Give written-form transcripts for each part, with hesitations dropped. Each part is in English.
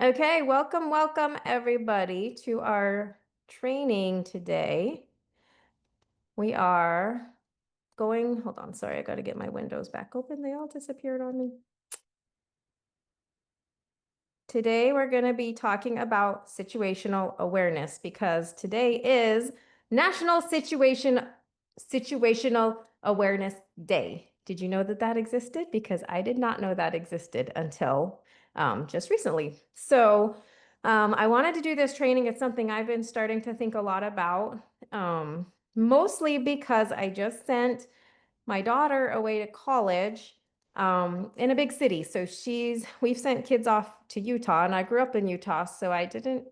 Okay, welcome everybody to our training today. We are hold on, sorry, I got to get my windows back open. They all disappeared on me. Today we're going to be talking about situational awareness because today is National Situational Awareness Day. Did you know that that existed? Because I did not know that existed until just recently. I wanted to do this training. It's something I've been starting to think a lot about, mostly because I just sent my daughter away to college in a big city. We've sent kids off to Utah, and I grew up in Utah, so I don't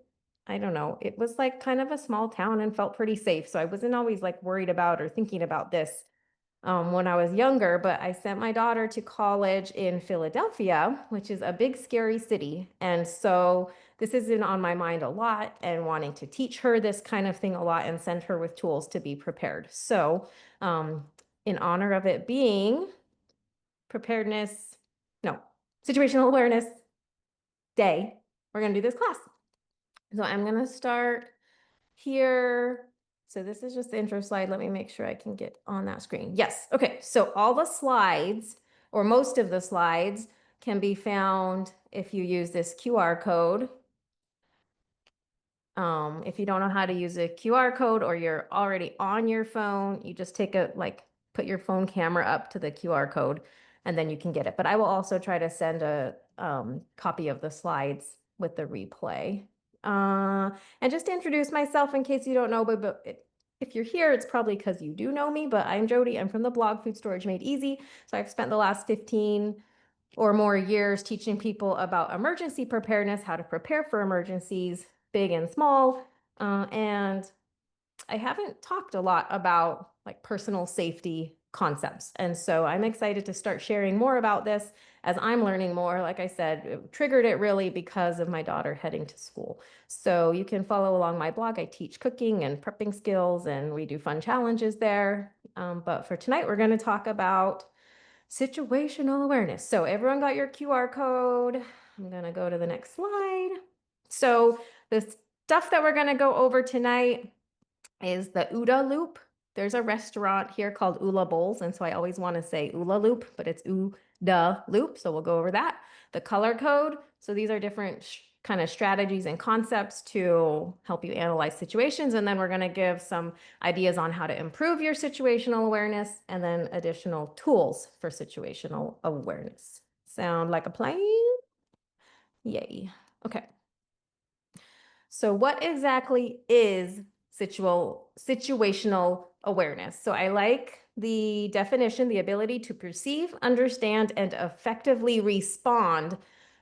know, it was like kind of a small town and felt pretty safe. So I wasn't always like worried about or thinking about this when I was younger, but I sent my daughter to college in Philadelphia, which is a big, scary city. And so this has been on my mind a lot and wanting to teach her this kind of thing a lot and send her with tools to be prepared. In honor of it being preparedness, no, situational awareness day, we're going to do this class. So I'm going to start here. So this is just the intro slide. Let me make sure I can get on that screen. Yes. Okay. So all the slides, or most of the slides, can be found if you use this QR code. If you don't know how to use a QR code or you're already on your phone, you just put your phone camera up to the QR code and then you can get it. But I will also try to send a copy of the slides with the replay. And just to introduce myself in case you don't know, if you're here, it's probably because you do know me, but I'm Jodi. I'm from the blog Food Storage Made Easy. So I've spent the last 15 or more years teaching people about emergency preparedness, how to prepare for emergencies, big and small. And I haven't talked a lot about like personal safety concepts. And so I'm excited to start sharing more about this as I'm learning more. Like I said, it triggered it really because of my daughter heading to school. So you can follow along my blog. I teach cooking and prepping skills, and we do fun challenges there. But for tonight, we're going to talk about situational awareness. So everyone got your QR code. I'm going to go to the next slide. So the stuff that we're going to go over tonight is the OODA loop. There's a restaurant here called Ula Bowls, and so I always want to say Ula loop, but it's OODA loop, so we'll go over that. The color code, so these are different kind of strategies and concepts to help you analyze situations, and then we're going to give some ideas on how to improve your situational awareness, and then additional tools for situational awareness. Sound like a plan? Yay. Okay. So what exactly is situational awareness? So I like the definition, the ability to perceive, understand, and effectively respond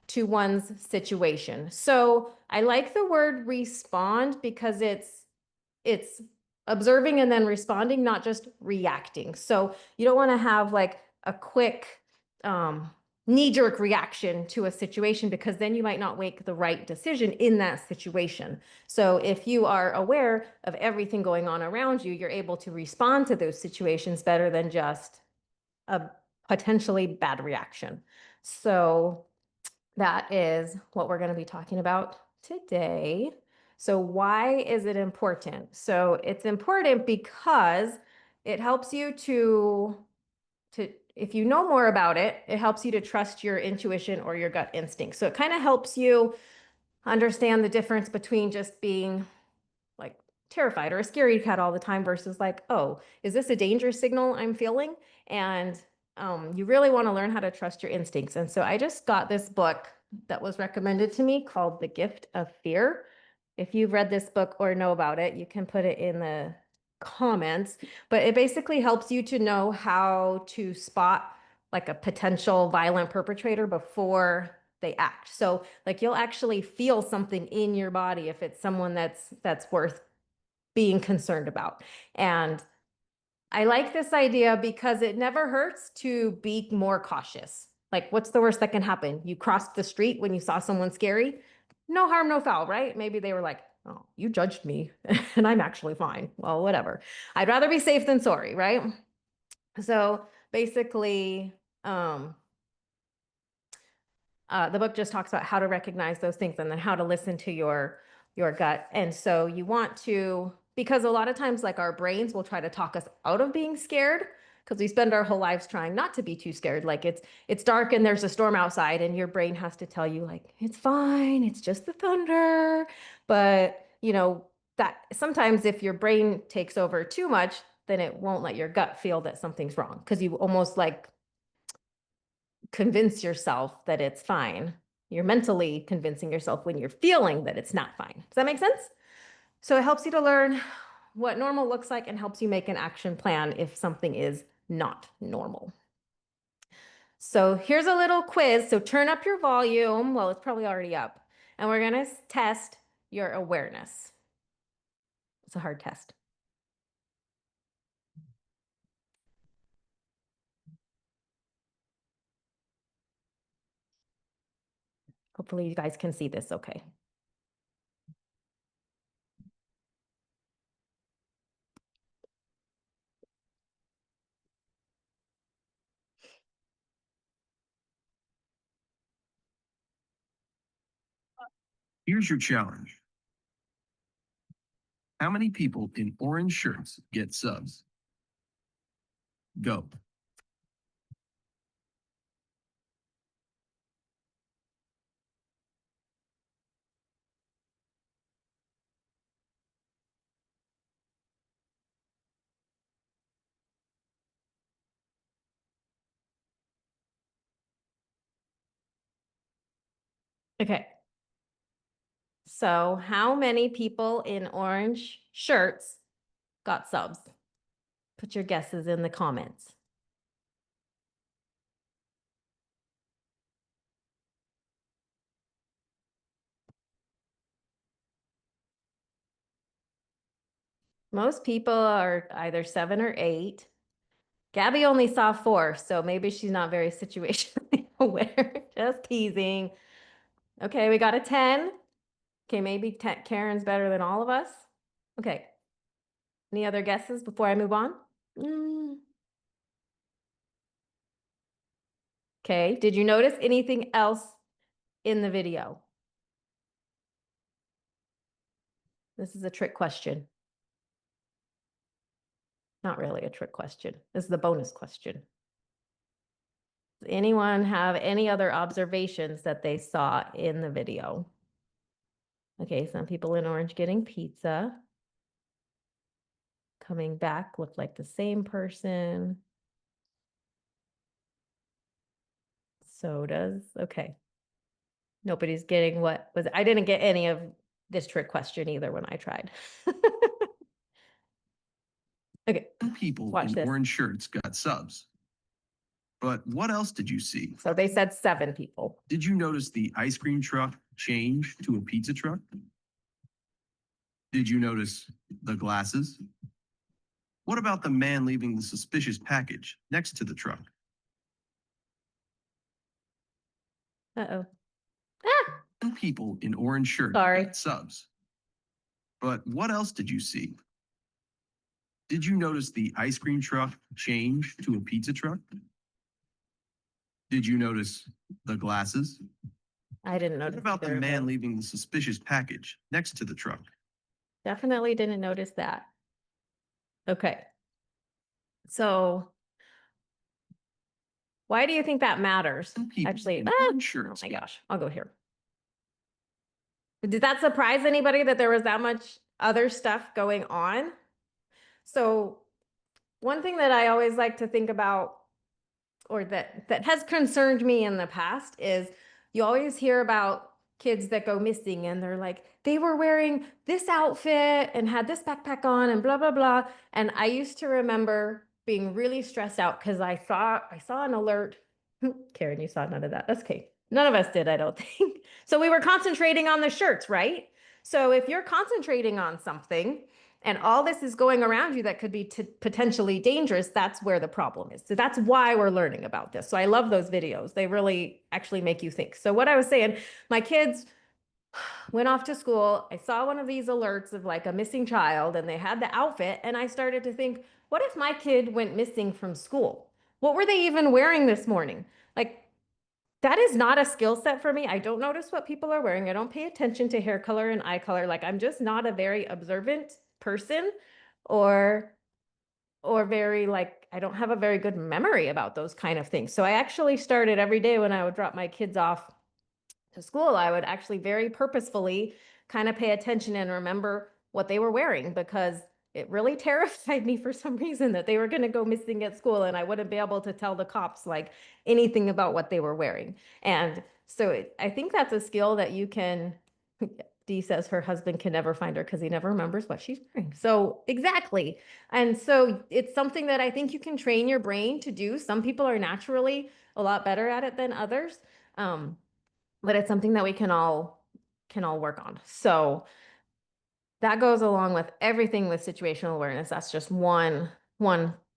to one's situation. So I like the word respond because it's observing and then responding, not just reacting. So you don't want to have like a quick knee-jerk reaction to a situation because then you might not make the right decision in that situation. So if you are aware of everything going on around you, you're able to respond to those situations better than just a potentially bad reaction. So that is what we're going to be talking about today. So why is it important? So it's important because it helps you to if you know more about it, it helps you to trust your intuition or your gut instinct. So it kind of helps you understand the difference between just being like terrified or a scary cat all the time versus like, oh, is this a danger signal I'm feeling? And you really want to learn how to trust your instincts. And so I just got this book that was recommended to me called The Gift of Fear. If you've read this book or know about it, you can put it in the comments, but it basically helps you to know how to spot like a potential violent perpetrator before they act. So like you'll actually feel something in your body if it's someone that's worth being concerned about. And I like this idea because it never hurts to be more cautious. Like, what's the worst that can happen? You crossed the street when you saw someone scary. No harm, no foul, right? Maybe they were like, oh, you judged me and I'm actually fine. Well, whatever. I'd rather be safe than sorry, right? So basically, The book just talks about how to recognize those things and then how to listen to your gut. And so you want to, because a lot of times like our brains will try to talk us out of being scared because we spend our whole lives trying not to be too scared. Like it's dark and there's a storm outside and your brain has to tell you like it's fine, it's just the thunder. But, that sometimes if your brain takes over too much, then it won't let your gut feel that something's wrong because you almost like convince yourself that it's fine. You're mentally convincing yourself when you're feeling that it's not fine. Does that make sense? So it helps you to learn what normal looks like and helps you make an action plan if something is not normal. So here's a little quiz. So turn up your volume. Well, it's probably already up. And we're going to test your awareness. It's a hard test. Hopefully you guys can see this okay. Here's your challenge. How many people in orange shirts get subs? Go. Okay. So how many people in orange shirts got subs? Put your guesses in the comments. Most people are either 7 or 8. Gabby only saw 4, so maybe she's not very situationally aware. Just teasing. Okay, we got a 10. Okay, maybe Karen's better than all of us. Okay. Any other guesses before I move on? Okay, did you notice anything else in the video? This is a trick question. Not really a trick question. This is the bonus question. Does anyone have any other observations that they saw in the video? Okay, some people in orange getting pizza. Coming back looked like the same person. Sodas. Okay. Nobody's getting what was, I didn't get any of this trick question either when I tried. Okay. People Watch in this. orange shirts got subs. But what else did you see? So they said 7 people. Did you notice the ice cream truck change to a pizza truck? Did you notice the glasses? What about the man leaving the suspicious package next to the truck? Uh-oh. Ah! People in orange shirts Sorry. got subs. But what else did you see? Did you notice the ice cream truck change to a pizza truck? Did you notice the glasses? I didn't notice. What about the man leaving the suspicious package next to the truck? Definitely didn't notice that. Okay. So why do you think that matters? Actually, oh my gosh, I'll go here. Did that surprise anybody that there was that much other stuff going on? So one thing that I always like to think about, or that has concerned me in the past, is you always hear about kids that go missing and they're like, they were wearing this outfit and had this backpack on and blah, blah, blah. And I used to remember being really stressed out because I saw an alert. Karen, you saw none of that. That's okay. None of us did, I don't think. So we were concentrating on the shirts, right? So if you're concentrating on something and all this is going around you that could be potentially dangerous, that's where the problem is. So that's why we're learning about this. So I love those videos. They really actually make you think. So what I was saying, my kids went off to school. I saw one of these alerts of like a missing child and they had the outfit. And I started to think, what if my kid went missing from school? What were they even wearing this morning? Like, That is not a skill set for me. I don't notice what people are wearing. I don't pay attention to hair color and eye color. Like I'm just not a very observant person or very like I don't have a very good memory about those kind of things. So I actually started every day when I would drop my kids off to school, I would actually very purposefully kind of pay attention and remember what they were wearing because it really terrified me for some reason that they were going to go missing at school and I wouldn't be able to tell the cops like anything about what they were wearing. And so I think that's a skill that you can. Dee says her husband can never find her because he never remembers what she's wearing. So exactly. And so it's something that I think you can train your brain to do. Some people are naturally a lot better at it than others. Um, but it's something that we can all work on. So that goes along with everything with situational awareness. That's just one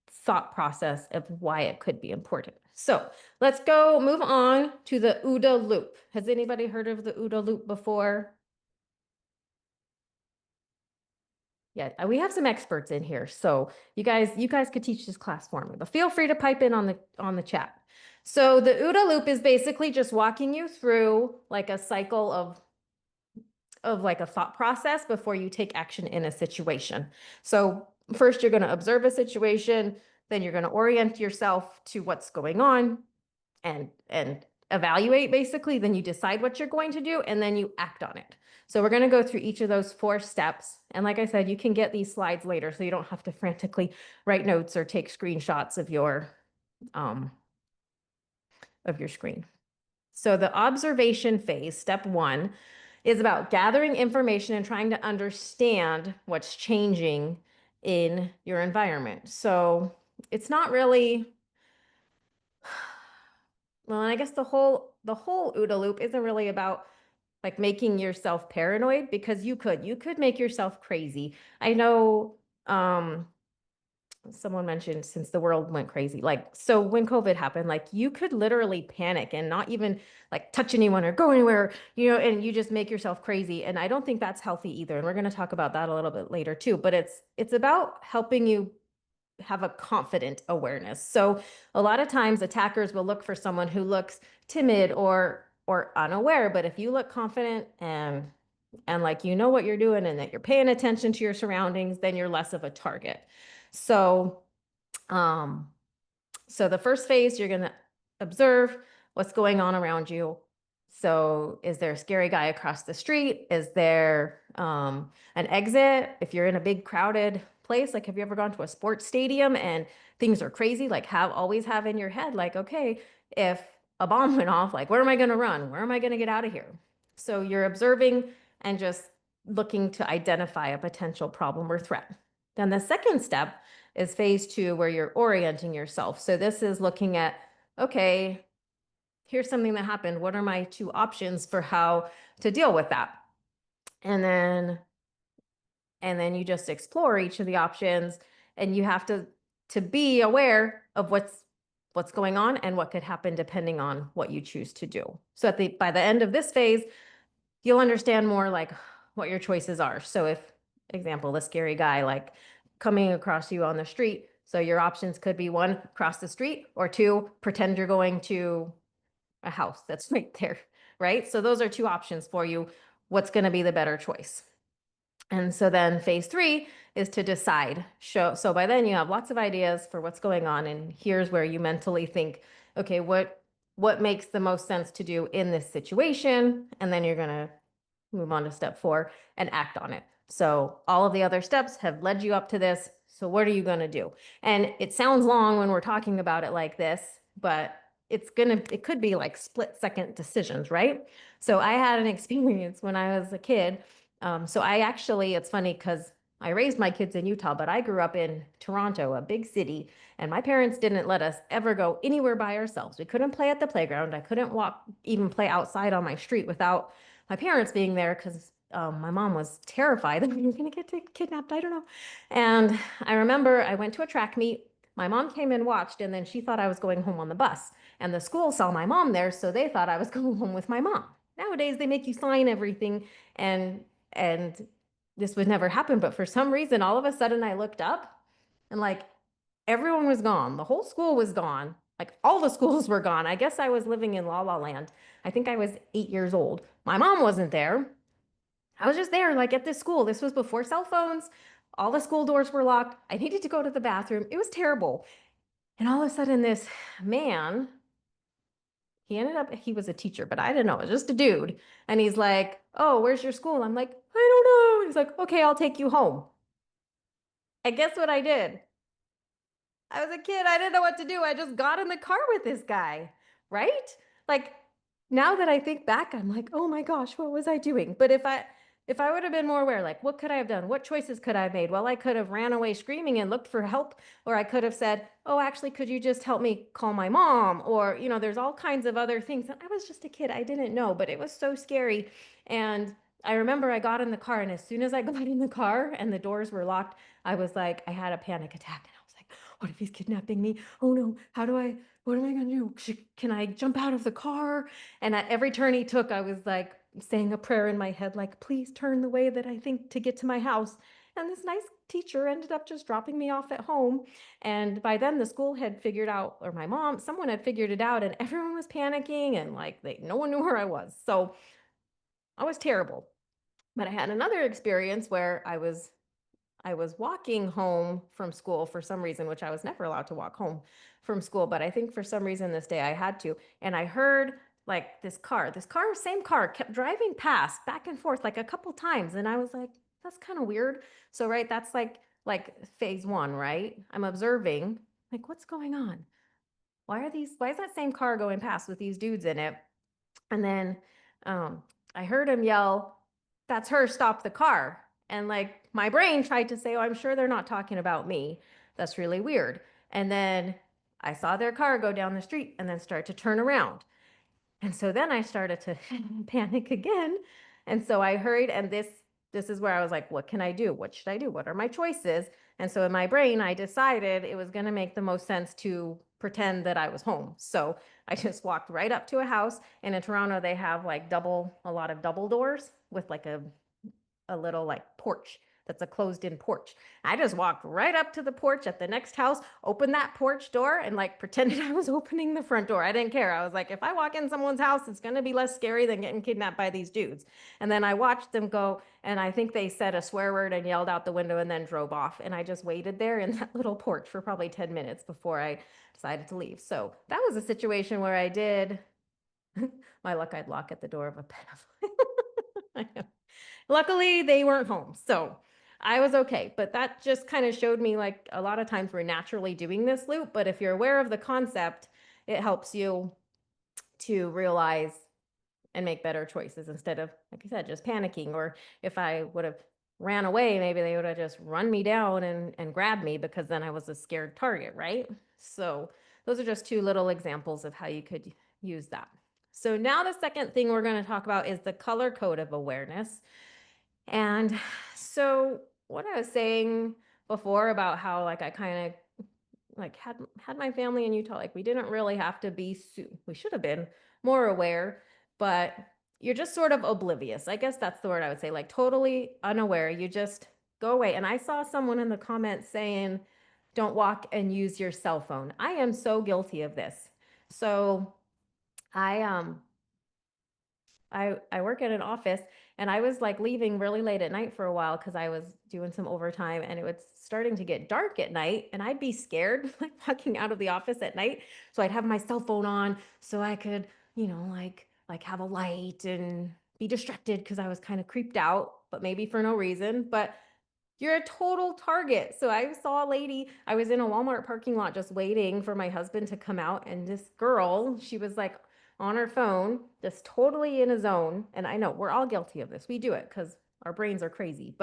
thought process of why it could be important. So let's go move on to the OODA loop. Has anybody heard of the OODA loop before? Yeah, we have some experts in here, so you guys could teach this class for me, but feel free to pipe in on the chat. So the OODA loop is basically just walking you through like a cycle of like a thought process before you take action in a situation. So first you're going to observe a situation, then you're going to orient yourself to what's going on and evaluate basically, then you decide what you're going to do and then you act on it. So we're going to go through each of those 4 steps. And like I said, you can get these slides later so you don't have to frantically write notes or take screenshots um of your screen. So the observation phase, step 1, is about gathering information and trying to understand what's changing in your environment. So it's not really, well, and I guess the whole OODA loop isn't really about like making yourself paranoid because you could make yourself crazy. I know someone mentioned since the world went crazy. Like, so when COVID happened, like you could literally panic and not even like touch anyone or go anywhere, and you just make yourself crazy. And I don't think that's healthy either. And we're going to talk about that a little bit later too. But it's about helping you have a confident awareness. So a lot of times attackers will look for someone who looks timid or unaware. But if you look confident and like you know what you're doing and that you're paying attention to your surroundings, then you're less of a target. So, um, so the first phase, you're going to observe what's going on around you. So is there a scary guy across the street? Is there an exit? If you're in a big crowded place, like have you ever gone to a sports stadium and things are crazy? Like always have in your head, like, okay, if a bomb went off, like where am I going to run? Where am I going to get out of here? So you're observing and just looking to identify a potential problem or threat. Then the second step is phase 2, where you're orienting yourself. So this is looking at, okay, here's something that happened. What are my 2 options for how to deal with that? And then you just explore each of the options and you have to be aware of what's going on and what could happen depending on what you choose to do. So by the end of this phase, you'll understand more like what your choices are. So if, example, the scary guy like coming across you on the street, so your options could be 1, cross the street, or 2, pretend you're going to a house that's right there, right? So those are 2 options for you. What's going to be the better choice? And so then phase 3 is to decide. So by then you have lots of ideas for what's going on. And here's where you mentally think, okay, what makes the most sense to do in this situation? And then you're going to move on to step 4 and act on it. So all of the other steps have led you up to this. So what are you going to do? And it sounds long when we're talking about it like this, but it could be like split-second decisions, right? So I had an experience when I was a kid. So it's funny because I raised my kids in Utah, but I grew up in Toronto, a big city, and my parents didn't let us ever go anywhere by ourselves. We couldn't play at the playground. I couldn't even play outside on my street without my parents being there because my mom was terrified that we were going to get kidnapped. I don't know. And I remember I went to a track meet. My mom came and watched, and then she thought I was going home on the bus. And the school saw my mom there, so they thought I was going home with my mom. Nowadays, they make you sign everything, and this would never happen. But for some reason, all of a sudden, I looked up, and like everyone was gone. The whole school was gone. Like all the schools were gone. I guess I was living in La La Land. I think I was 8 years old. My mom wasn't there. I was just there, like at this school. This was before cell phones. All the school doors were locked. I needed to go to the bathroom. It was terrible. And all of a sudden, this man, he was a teacher, but I didn't know, it was just a dude. And he's like, "Oh, where's your school?" I'm like, "I don't know." He's like, "Okay, I'll take you home." And guess what I did? I was a kid. I didn't know what to do. I just got in the car with this guy, right? Like now that I think back, I'm like, "Oh my gosh, what was I doing?" But if I would have been more aware, like what could I have done? What choices could I have made? Well, I could have ran away screaming and looked for help, or I could have said, "Oh, actually, could you just help me call my mom?" Or, there's all kinds of other things. And I was just a kid. I didn't know, but it was so scary. And I remember I got in the car, and as soon as I got in the car and the doors were locked, I was like, I had a panic attack. And I was like, what if he's kidnapping me? Oh no, what am I gonna do? Can I jump out of the car? And at every turn he took, I was like saying a prayer in my head, like, please turn the way that I think to get to my house. And this nice teacher ended up just dropping me off at home. And by then the school had figured out, or my mom, someone had figured it out, and everyone was panicking and like no one knew where I was. So I was terrible. But I had another experience where I was walking home from school for some reason, which I was never allowed to walk home from school, but I think for some reason this day I had to. And I heard like this car, same car, kept driving past back and forth like a couple times. And I was like, that's kind of weird. So, right, that's like phase one, right? I'm observing, like, what's going on? Why is that same car going past with these dudes in it? And then um, I heard him yell, "That's her, stop the car." And like my brain tried to say, "Oh, I'm sure they're not talking about me. That's really weird." And then I saw their car go down the street and then start to turn around. And so then I started to panic again. And so I hurried, and this is where I was like, what can I do? What should I do? What are my choices? And so in my brain, I decided it was going to make the most sense to pretend that I was home. So I just walked right up to a house. And in Toronto, they have like a lot of double doors with like a little like porch that's a closed in porch. I just walked right up to the porch at the next house, opened that porch door, and like pretended I was opening the front door. I didn't care. I was like, if I walk in someone's house, it's going to be less scary than getting kidnapped by these dudes. And then I watched them go, and I think they said a swear word and yelled out the window and then drove off. And I just waited there in that little porch for probably 10 minutes before I decided to leave. So that was a situation where I did my luck, I'd lock at the door of a pedophile. Luckily, they weren't home, so I was okay. But that just kind of showed me like a lot of times we're naturally doing this loop, but if you're aware of the concept, it helps you to realize and make better choices instead of, like I said, just panicking. Or if I would have ran away, maybe they would have just run me down and grabbed me because then I was a scared target, right? So those are just two little examples of how you could use that. So now the second thing we're going to talk about is the color code of awareness. And so what I was saying before about how like I kind of like had my family in Utah, like we didn't really have to be we should have been more aware, but you're just sort of oblivious. I guess that's the word I would say, like totally unaware. You just go away. And I saw someone in the comments saying, don't walk and use your cell phone. I am so guilty of this. So I I work at an office, and I was like leaving really late at night for a while because I was doing some overtime, and it was starting to get dark at night, and I'd be scared like walking out of the office at night. So I'd have my cell phone on so I could, like have a light and be distracted because I was kind of creeped out, but maybe for no reason. But you're a total target. So I saw a lady, I was in a Walmart parking lot just waiting for my husband to come out. And this girl, she was like on her phone, just totally in a zone. And I know we're all guilty of this. We do it because our brains are crazy.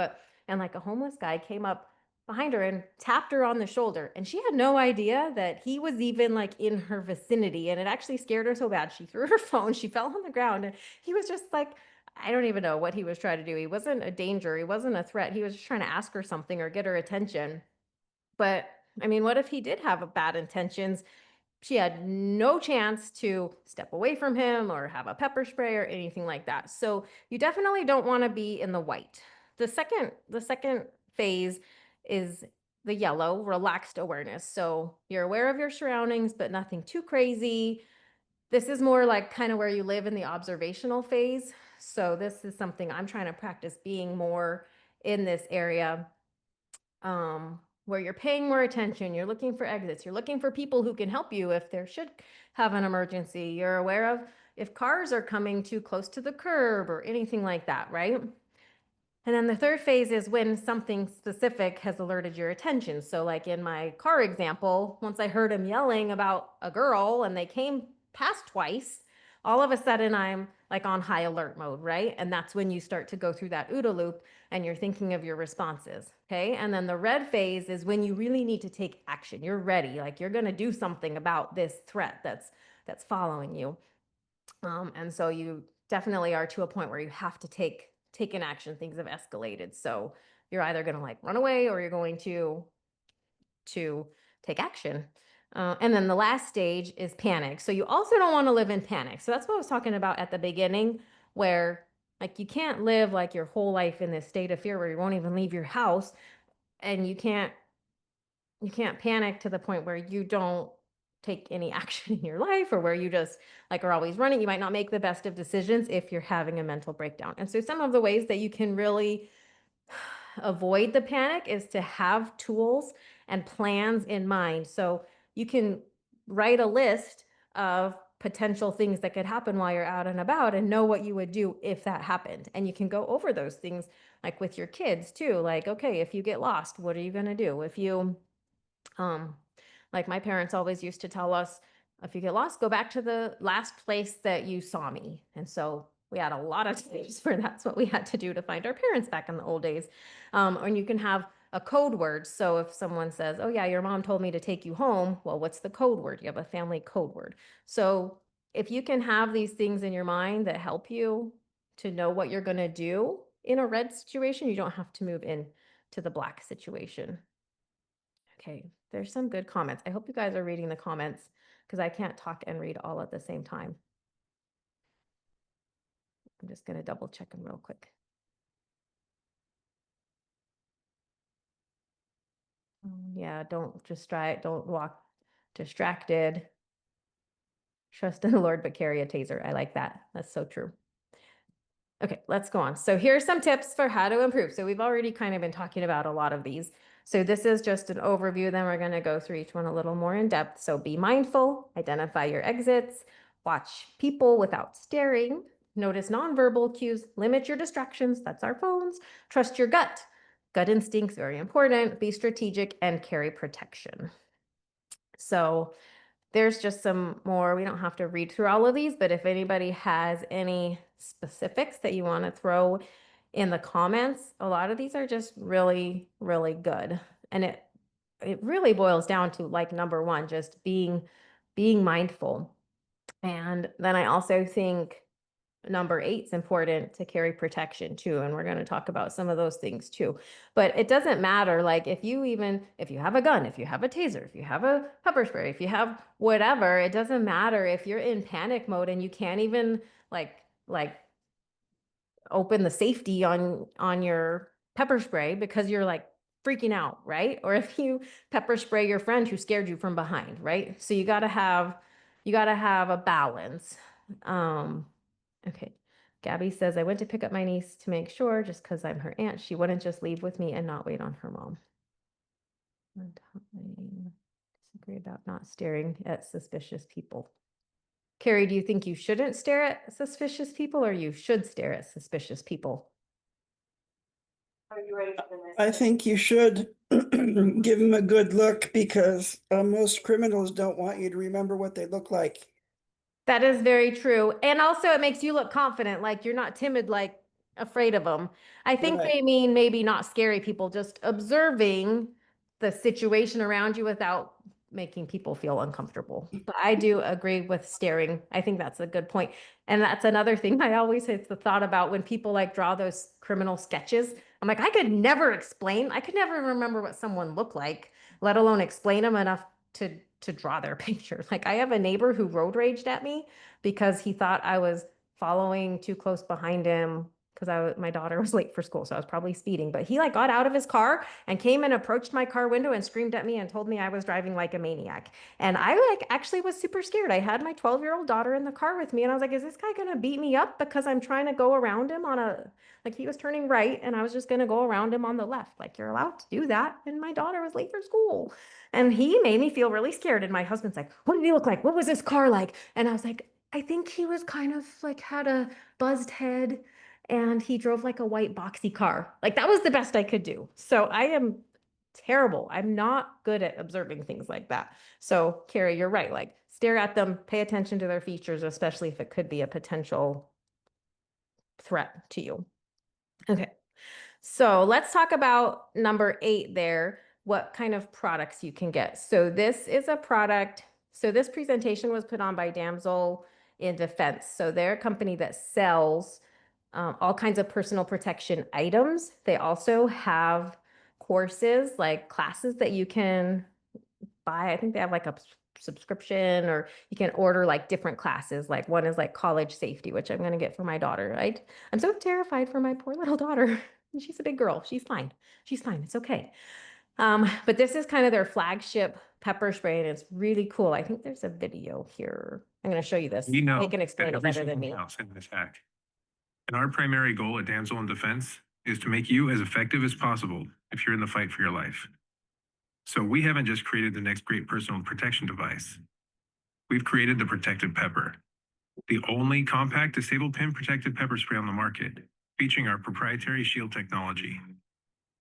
And like a homeless guy came up behind her and tapped her on the shoulder. And she had no idea that he was even like in her vicinity. And it actually scared her so bad. She threw her phone, she fell on the ground. And he was just like, I don't even know what he was trying to do. He wasn't a danger. He wasn't a threat. He was just trying to ask her something or get her attention. But I mean, what if he did have bad intentions? She had no chance to step away from him or have a pepper spray or anything like that. So you definitely don't want to be in the white. The second phase is the yellow, relaxed awareness. So you're aware of your surroundings, but nothing too crazy. This is more like kind of where you live in the observational phase. So this is something I'm trying to practice being more in this area, where you're paying more attention, you're looking for exits, you're looking for people who can help you if there should have an emergency. You're aware of if cars are coming too close to the curb or anything like that, right? And then the third phase is when something specific has alerted your attention. So, like in my car example, once I heard him yelling about a girl and they came past twice, all of a sudden I'm like on high alert mode, right? And that's when you start to go through that OODA loop and you're thinking of your responses. Okay. And then the red phase is when you really need to take action. You're ready, like you're going to do something about this threat that's following you. And so you definitely are to a point where you have to take an action. Things have escalated. So you're either going to like run away or you're going to take action. And then the last stage is panic. So you also don't want to live in panic. So that's what I was talking about at the beginning, where like you can't live like your whole life in this state of fear where you won't even leave your house, and you can't panic to the point where you don't take any action in your life, or where you just like are always running. You might not make the best of decisions if you're having a mental breakdown. And so some of the ways that you can really avoid the panic is to have tools and plans in mind. So you can write a list of potential things that could happen while you're out and about and know what you would do if that happened. And you can go over those things like with your kids too. Like, okay, if you get lost, what are you going to do? If you um, like my parents always used to tell us, if you get lost, go back to the last place that you saw me. And so we had a lot of times where that's what we had to do to find our parents back in the old days. And you can have a code word. So if someone says, oh yeah, your mom told me to take you home, well, what's the code word? You have a family code word. So if you can have these things in your mind that help you to know what you're going to do in a red situation, you don't have to move in to the black situation. Okay, there's some good comments. I hope you guys are reading the comments because I can't talk and read all at the same time. I'm just going to double check them real quick. Yeah, don't walk distracted. Trust in the Lord, but carry a taser. I like that. That's so true. Okay, let's go on. So here's some tips for how to improve. So we've already kind of been talking about a lot of these. So this is just an overview. Then we're going to go through each one a little more in depth. So be mindful, identify your exits, watch people without staring, notice nonverbal cues, limit your distractions. That's our phones. Trust your gut. Gut instincts, very important. Be strategic and carry protection. So there's just some more. We don't have to read through all of these, but if anybody has any specifics that you want to throw in the comments, a lot of these are just really, really good. And it really boils down to like number one, just being mindful. And then I also think number 8 is important, to carry protection too. And we're going to talk about some of those things too. But it doesn't matter. Like if you have a gun, if you have a taser, if you have a pepper spray, if you have whatever, it doesn't matter if you're in panic mode and you can't even like open the safety on your pepper spray because you're like freaking out, right? Or if you pepper spray your friend who scared you from behind, right? So you got to have a balance. Um, Okay. Gabby says, I went to pick up my niece to make sure, just because I'm her aunt, she wouldn't just leave with me and not wait on her mom. I disagree about not staring at suspicious people. Carrie, do you think you shouldn't stare at suspicious people, or you should stare at suspicious people? I think you should give them a good look because most criminals don't want you to remember what they look like. That is very true. And also it makes you look confident, like you're not timid, like afraid of them. I think Right. they mean maybe not scary people, just observing the situation around you without making people feel uncomfortable. But I do agree with staring. I think that's a good point. And that's another thing I always have the thought about when people like draw those criminal sketches. I'm like, I could never explain. I could never remember what someone looked like, let alone explain them enough to draw their picture. Like I have a neighbor who road raged at me because he thought I was following too close behind him because my daughter was late for school, so I was probably speeding. But he like got out of his car and came and approached my car window and screamed at me and told me I was driving like a maniac. And I like actually was super scared. I had my 12-year-old daughter in the car with me, and I was like, is this guy gonna beat me up because I'm trying to go around him on a like he was turning right and I was just gonna go around him on the left. Like you're allowed to do that. And my daughter was late for school. And he made me feel really scared. And my husband's like, what did he look like? What was his car like? And I was like, I think he was kind of like had a buzzed head and he drove like a white boxy car. Like that was the best I could do. So I am terrible. I'm not good at observing things like that. So Carrie, you're right. Like stare at them, pay attention to their features, especially if it could be a potential threat to you. Okay. So let's talk about number 8 there, what kind of products you can get. So this is a product. So this presentation was put on by Damsel in Defense. So they're a company that sells all kinds of personal protection items. They also have courses, like classes that you can buy. I think they have like a subscription, or you can order like different classes. Like one is like college safety, which I'm going to get for my daughter, right? I'm so terrified for my poor little daughter. She's a big girl. She's fine. She's fine. It's okay. But this is kind of their flagship pepper spray, and it's really cool. I think there's a video here. I'm going to show you this. We know They can that explain it every better than single me. house in this act. And our primary goal at Damsel in Defense is to make you as effective as possible if you're in the fight for your life. So we haven't just created the next great personal protection device. We've created the Protective Pepper, the only compact disable pin protected pepper spray on the market, featuring our proprietary shield technology,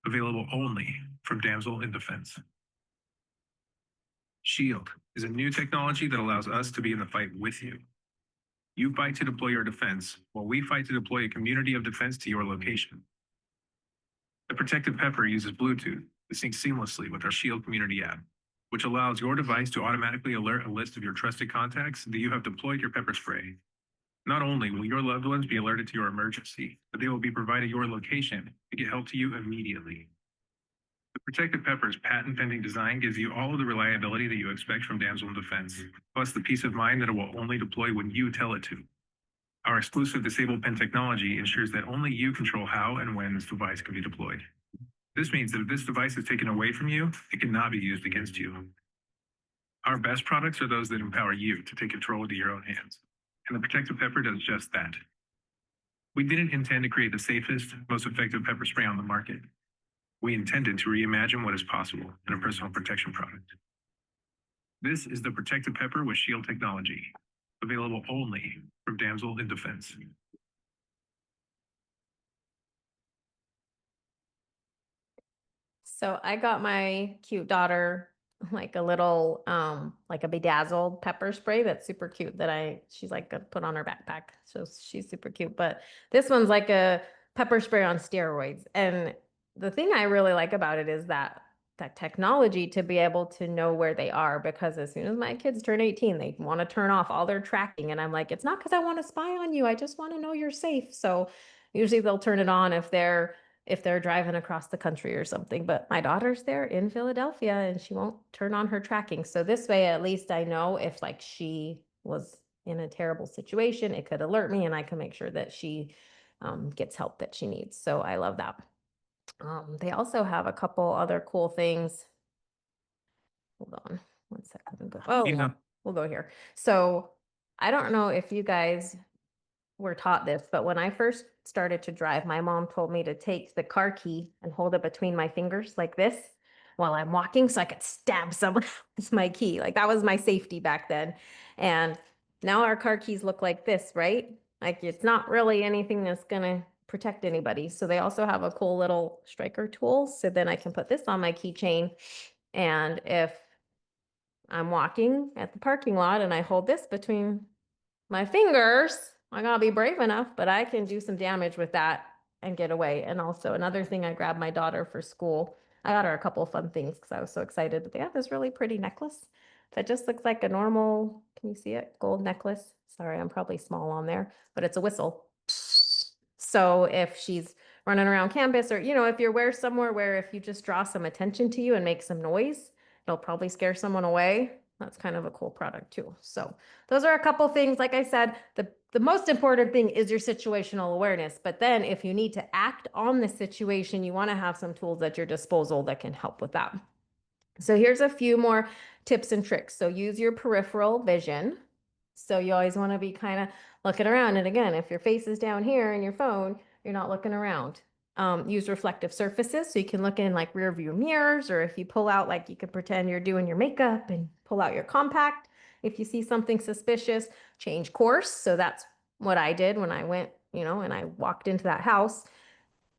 available only from Damsel in Defense. Shield is a new technology that allows us to be in the fight with you. You fight to deploy your defense, while we fight to deploy a community of defense to your location. The Protective Pepper uses Bluetooth to sync seamlessly with our Shield community app, which allows your device to automatically alert a list of your trusted contacts that you have deployed your pepper spray. Not only will your loved ones be alerted to your emergency, but they will be provided your location to get help to you immediately. The Protective Pepper's patent-pending design gives you all of the reliability that you expect from Damsel in Defense, plus the peace of mind that it will only deploy when you tell it to. Our exclusive disable pin technology ensures that only you control how and when this device can be deployed. This means that if this device is taken away from you, it cannot be used against you. Our best products are those that empower you to take control into your own hands, and the Protective Pepper does just that. We didn't intend to create the safest, most effective pepper spray on the market. We intended to reimagine what is possible in a personal protection product. This is the Protective Pepper with Shield technology, available only from Damsel in Defense. So I got my cute daughter like a little like a bedazzled pepper spray that's super cute that she's like gonna put on her backpack. So she's super cute. But this one's like a pepper spray on steroids. And the thing I really like about it is that technology to be able to know where they are, because as soon as my kids turn 18, they want to turn off all their tracking. And I'm like, it's not because I want to spy on you. I just want to know you're safe. So usually they'll turn it on if they're driving across the country or something. But my daughter's there in Philadelphia and she won't turn on her tracking. So this way, at least I know if like she was in a terrible situation, it could alert me and I can make sure that she gets help that she needs. So I love that. They also have a couple other cool things. Hold on one second. We'll go here. So I don't know if you guys were taught this, but when I first started to drive, my mom told me to take the car key and hold it between my fingers like this while I'm walking so I could stab someone with my key. Like that was my safety back then. And now our car keys look like this, right? Like it's not really anything that's gonna protect anybody. So they also have a cool little striker tool. So then I can put this on my keychain. And if I'm walking at the parking lot and I hold this between my fingers, I gotta be brave enough, but I can do some damage with that and get away. And also another thing, I grabbed my daughter for school. I got her a couple of fun things because I was so excited. But they have this really pretty necklace that just looks like a normal, can you see it? Gold necklace. Sorry, I'm probably small on there, but it's a whistle. So if she's running around campus, or, if you're somewhere where if you just draw some attention to you and make some noise, it'll probably scare someone away. That's kind of a cool product too. So those are a couple things. Like I said, the the most important thing is your situational awareness. But then if you need to act on the situation, you want to have some tools at your disposal that can help with that. So here's a few more tips and tricks. So use your peripheral vision. So you always want to be kind of looking around. And again, if your face is down here in your phone, you're not looking around. Use reflective surfaces so you can look in like rear view mirrors, or if you pull out, like you could pretend you're doing your makeup and pull out your compact. If you see something suspicious, change course. So that's what I did when I went, and I walked into that house.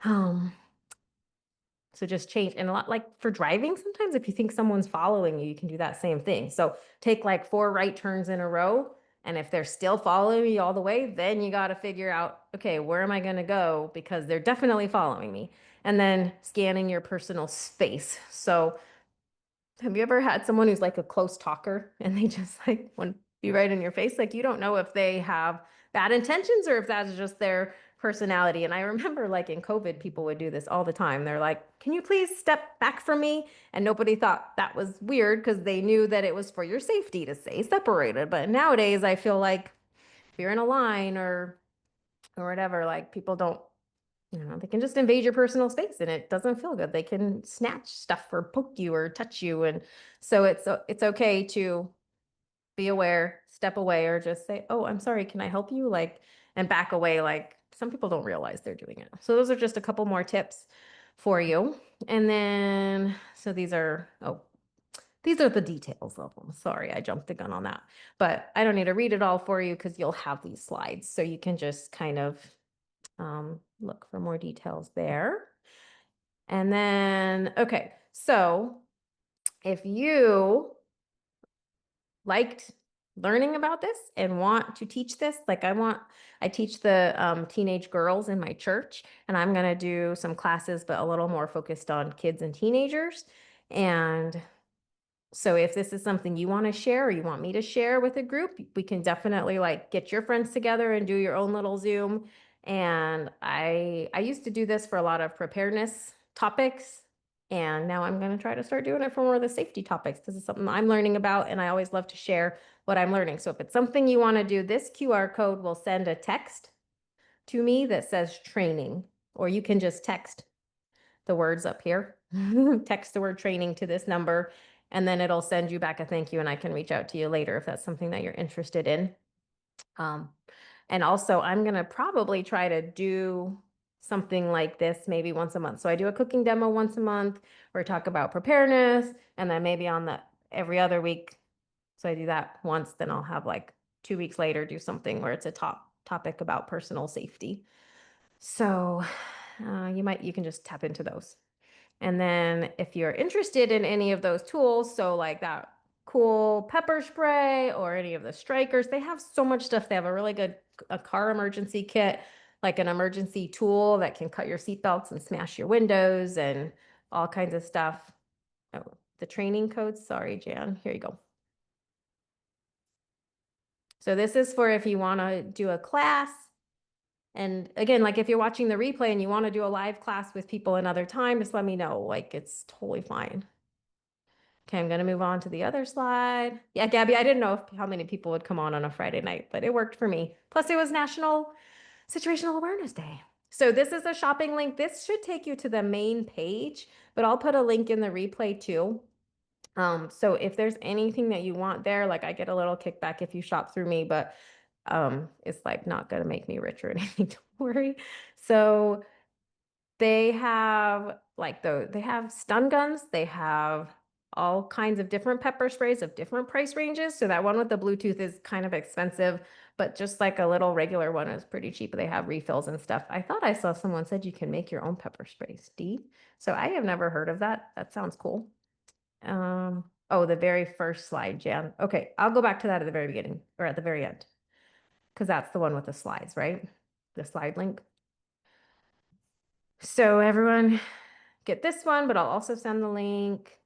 So just change. And a lot like for driving, sometimes if you think someone's following you, you can do that same thing. So take like 4 right turns in a row. And if they're still following you all the way, then you got to figure out, okay, where am I going to go? Because they're definitely following me. And then scanning your personal space. So have you ever had someone who's like a close talker and they just like want to be right in your face? Like you don't know if they have bad intentions or if that's just their personality. And I remember like in COVID, people would do this all the time. They're like, can you please step back from me? And nobody thought that was weird because they knew that it was for your safety to stay separated. But nowadays, I feel like if you're in a line or whatever, like people don't, they can just invade your personal space and it doesn't feel good. They can snatch stuff or poke you or touch you. And so it's okay to be aware, step away, or just say, oh, I'm sorry, can I help you? Like, and back away. Like some people don't realize they're doing it. So those are just a couple more tips for you. And then, so these are the details of them. Sorry, I jumped the gun on that, but I don't need to read it all for you because you'll have these slides. So you can just kind of look for more details there. And then, okay, so if you liked learning about this and want to teach this, like I teach the teenage girls in my church, and I'm going to do some classes, but a little more focused on kids and teenagers. And so if this is something you want to share or you want me to share with a group, we can definitely like get your friends together and do your own little Zoom. And I used to do this for a lot of preparedness topics. And now I'm going to try to start doing it for more of the safety topics because it's something I'm learning about. And I always love to share what I'm learning. So if it's something you want to do, this QR code will send a text to me that says training, or you can just text the words up here, text the word training to this number, and then it'll send you back a thank you and I can reach out to you later if that's something that you're interested in. And also I'm going to probably try to do something like this maybe once a month. So I do a cooking demo once a month where I talk about preparedness, and then maybe on the every other week. So I do that once, then I'll have like 2 weeks later do something where it's a topic about personal safety. So you can just tap into those. And then if you're interested in any of those tools, so like that cool pepper spray or any of the strikers, they have so much stuff. They have a really good a car emergency kit, like an emergency tool that can cut your seatbelts and smash your windows and all kinds of stuff. Oh, the training codes. Sorry, Jan. Here you go. So this is for if you want to do a class. And again, like if you're watching the replay and you want to do a live class with people another time, just let me know. Like it's totally fine. Okay, I'm going to move on to the other slide. Yeah, Gabby, I didn't know how many people would come on a Friday night, but it worked for me. Plus, it was National Situational Awareness Day. So this is a shopping link. This should take you to the main page, but I'll put a link in the replay too. So if there's anything that you want there, like I get a little kickback if you shop through me, but it's like not going to make me rich or anything, don't worry. So they have they have stun guns, they have all kinds of different pepper sprays of different price ranges. So that one with the Bluetooth is kind of expensive, but just like a little regular one is pretty cheap. They have refills and stuff. I thought I saw someone said you can make your own pepper sprays, Dee. So I have never heard of that. That sounds cool. Oh, the very first slide, Jan. Okay, I'll go back to that at the very beginning or at the very end, because that's the one with the slides, right? The slide link. So everyone get this one, but I'll also send the link.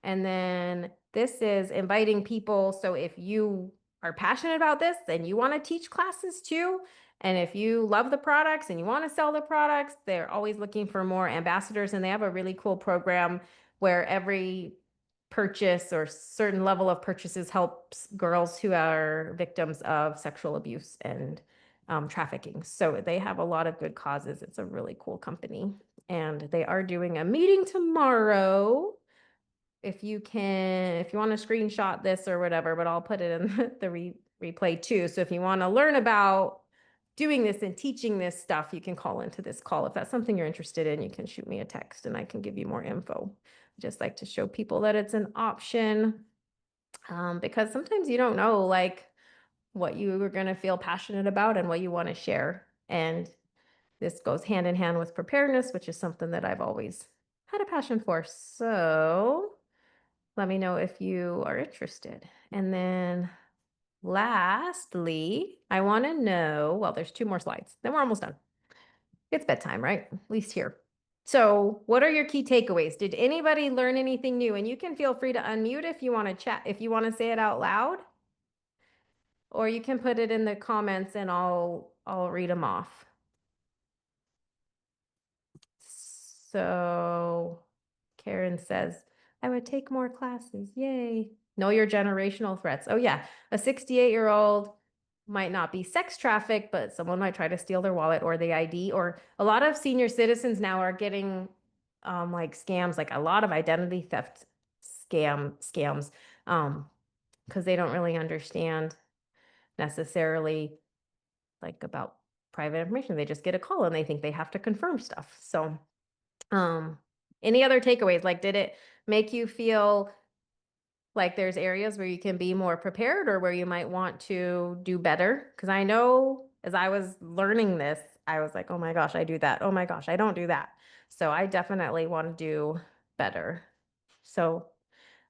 And then this is inviting people. So if you are passionate about this, then you want to teach classes too. And if you love the products and you want to sell the products, they're always looking for more ambassadors. And they have a really cool program where every purchase or certain level of purchases helps girls who are victims of sexual abuse and trafficking. So they have a lot of good causes. It's a really cool company. And they are doing a meeting tomorrow. If you want to screenshot this or whatever, but I'll put it in the replay too. So if you want to learn about doing this and teaching this stuff, you can call into this call. If that's something you're interested in, you can shoot me a text and I can give you more info. Just like to show people that it's an option, because sometimes you don't know like what you are going to feel passionate about and what you want to share. And this goes hand in hand with preparedness, which is something that I've always had a passion for. So let me know if you are interested. And then lastly, I want to know, well, there's 2 more slides, then we're almost done. It's bedtime, right? At least here. So what are your key takeaways? Did anybody learn anything new? And you can feel free to unmute if you want to chat, if you want to say it out loud, or you can put it in the comments and I'll read them off. So Karen says, I would take more classes. Yay. Know your generational threats. Oh yeah. A 68-year-old might not be sex trafficked, but someone might try to steal their wallet or the ID. Or a lot of senior citizens now are getting like scams, like a lot of identity theft scams, because they don't really understand necessarily like about private information. They just get a call and they think they have to confirm stuff. So any other takeaways? Like, did it make you feel like there's areas where you can be more prepared or where you might want to do better? Because I know as I was learning this, I was like, oh my gosh, I do that. Oh my gosh, I don't do that. So I definitely want to do better. So,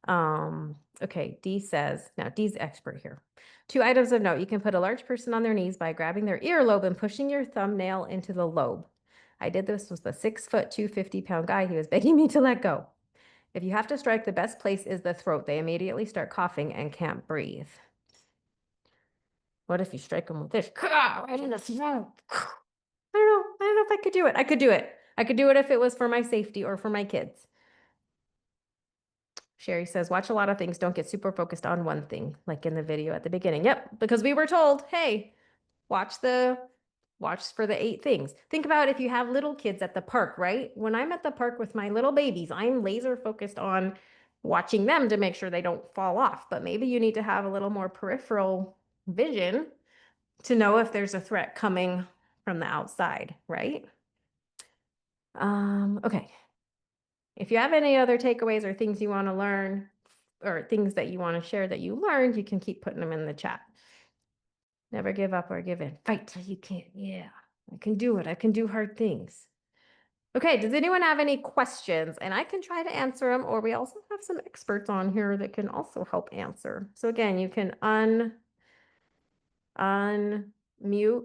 okay, D says, now D's the expert here. 2 items of note. You can put a large person on their knees by grabbing their earlobe and pushing your thumbnail into the lobe. I did this with a 6 foot, 250-pound guy. He was begging me to let go. If you have to strike, the best place is the throat. They immediately start coughing and can't breathe. What if you strike them with this? Right in the throat. I don't know if I could do it. I could do it. I could do it if it was for my safety or for my kids. Sherry says, watch a lot of things. Don't get super focused on one thing, like in the video at the beginning. Yep, because we were told, hey, watch for the 8 things. Think about if you have little kids at the park, right? When I'm at the park with my little babies, I'm laser focused on watching them to make sure they don't fall off. But maybe you need to have a little more peripheral vision to know if there's a threat coming from the outside, right? Okay. If you have any other takeaways or things you want to learn or things that you want to share that you learned, you can keep putting them in the chat. Never give up or give in. Fight till you can't. Yeah, I can do it. I can do hard things. Okay, does anyone have any questions? And I can try to answer them, or we also have some experts on here that can also help answer. So again, you can unmute,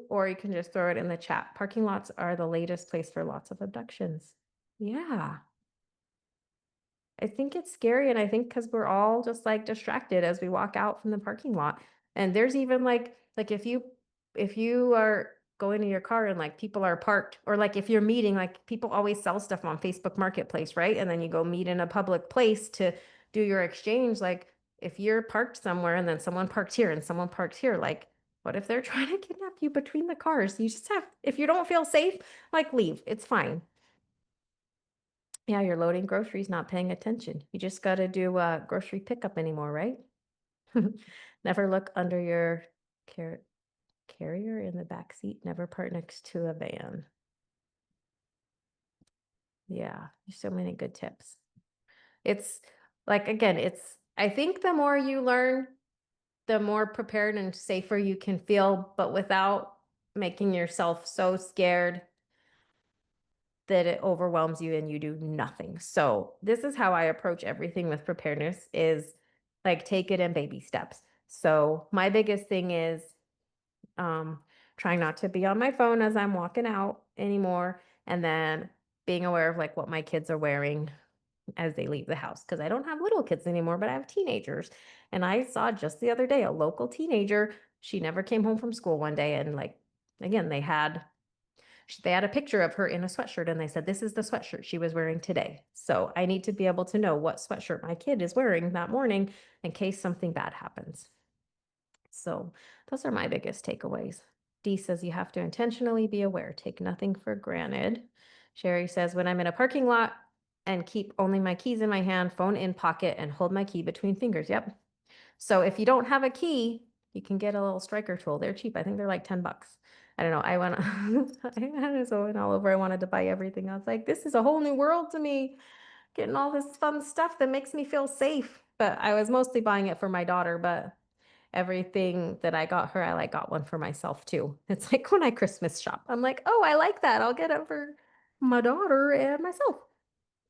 or you can just throw it in the chat. Parking lots are the latest place for lots of abductions. Yeah. I think it's scary, and I think because we're all just like distracted as we walk out from the parking lot. And there's even like if you are going to your car and like people are parked, or like if you're meeting, like people always sell stuff on Facebook Marketplace, right? And then you go meet in a public place to do your exchange. Like if you're parked somewhere and then someone parked here and someone parked here, like what if they're trying to kidnap you between the cars? You just have, if you don't feel safe, like leave. It's fine. Yeah, you're loading groceries, not paying attention. You just got to do grocery pickup anymore, right? Never look under your carrier in the back seat. Never park next to a van. Yeah, there's so many good tips. It's like, again, I think the more you learn, the more prepared and safer you can feel, but without making yourself so scared that it overwhelms you and you do nothing. So this is how I approach everything with preparedness, is like take it in baby steps. So my biggest thing is trying not to be on my phone as I'm walking out anymore, and then being aware of like what my kids are wearing as they leave the house, because I don't have little kids anymore, but I have teenagers. And I saw just the other day a local teenager, she never came home from school one day, and like again, they had a picture of her in a sweatshirt and they said, this is the sweatshirt she was wearing today. So I need to be able to know what sweatshirt my kid is wearing that morning in case something bad happens. So those are my biggest takeaways. Dee says you have to intentionally be aware, take nothing for granted. Sherry says when I'm in a parking lot and keep only my keys in my hand, phone in pocket, and hold my key between fingers. Yep. So if you don't have a key, you can get a little striker tool. They're cheap. I think they're like $10. I don't know. I went, I went all over. I wanted to buy everything. I was like, this is a whole new world to me, getting all this fun stuff that makes me feel safe. But I was mostly buying it for my daughter, but everything that I got her, I like got one for myself too. It's like when I Christmas shop, I'm like, oh, I like that. I'll get it for my daughter and myself.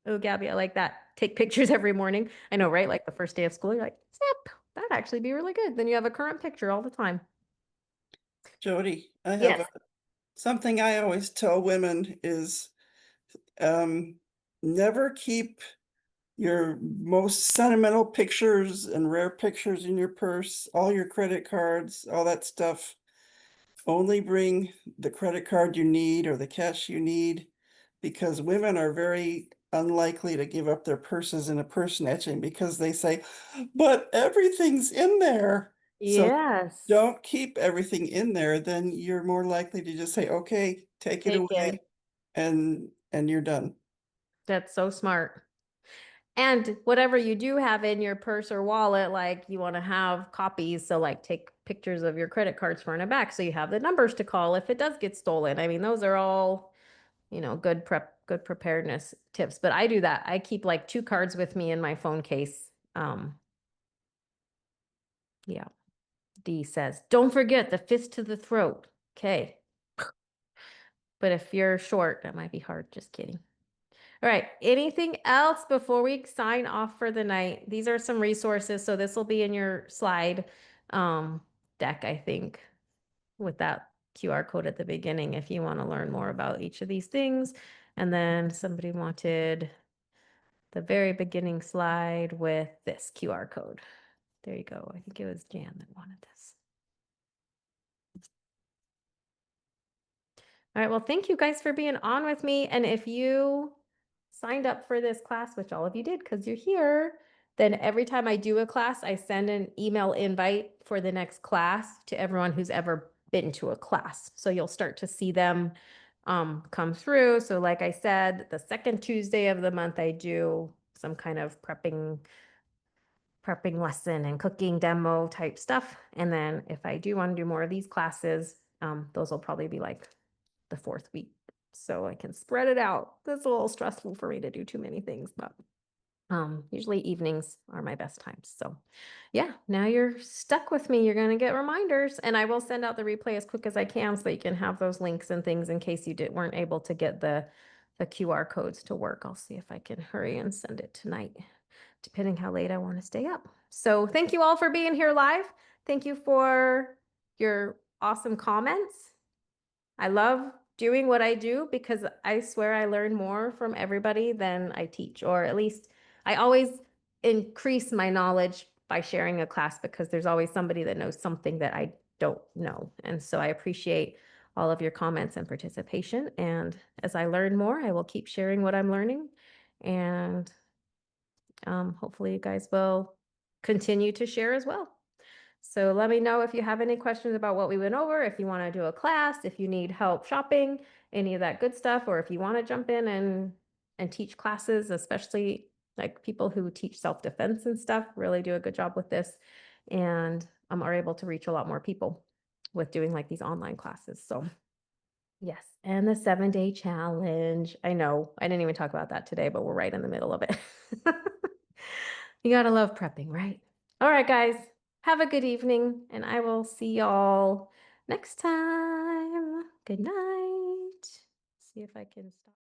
Oh, Gabby, I like that. Take pictures every morning. I know, right? Like the first day of school, you're like, zip, that'd actually be really good. Then you have a current picture all the time. Jody, I have Yes. something I always tell women is um, never keep your most sentimental pictures and rare pictures in your purse, all your credit cards, all that stuff. Only bring the credit card you need or the cash you need, because women are very unlikely to give up their purses in a purse snatching because they say, but everything's in there. So Yes. don't keep everything in there, then you're more likely to just say, okay, take it Take away, it. and you're done. That's so smart. And whatever you do have in your purse or wallet, like you want to have copies. So like take pictures of your credit cards front and back so you have the numbers to call if it does get stolen. I mean, those are all, good preparedness tips. But I do that. I keep like 2 cards with me in my phone case. Yeah. Dee says, don't forget the fist to the throat. Okay. But if you're short, that might be hard. Just kidding. All right. Anything else before we sign off for the night? These are some resources. So this will be in your slide deck, I think, with that QR code at the beginning if you want to learn more about each of these things. And then somebody wanted the very beginning slide with this QR code. There you go. I think it was Jan that wanted this. All right, well, thank you guys for being on with me. And if you signed up for this class, which all of you did because you're here, then every time I do a class, I send an email invite for the next class to everyone who's ever been to a class. So you'll start to see them come through. So like I said, the second Tuesday of the month, I do some kind of prepping lesson and cooking demo type stuff. And then if I do want to do more of these classes, those will probably be like the 4th week. So I can spread it out. That's a little stressful for me to do too many things, but usually evenings are my best times. So yeah, now you're stuck with me. You're going to get reminders, and I will send out the replay as quick as I can so you can have those links and things in case you weren't able to get the QR codes to work. I'll see if I can hurry and send it tonight, depending how late I want to stay up. So thank you all for being here live. Thank you for your awesome comments. I love doing what I do because I swear I learn more from everybody than I teach, or at least I always increase my knowledge by sharing a class because there's always somebody that knows something that I don't know. And so I appreciate all of your comments and participation. And as I learn more, I will keep sharing what I'm learning. And hopefully you guys will continue to share as well. So let me know if you have any questions about what we went over, if you want to do a class, if you need help shopping, any of that good stuff, or if you want to jump in and teach classes, especially like people who teach self-defense and stuff, really do a good job with this, and are able to reach a lot more people with doing like these online classes. So yes, and the 7-day challenge. I know I didn't even talk about that today, but we're right in the middle of it. You gotta love prepping, right? All right, guys, have a good evening, and I will see y'all next time. Good night. See if I can stop.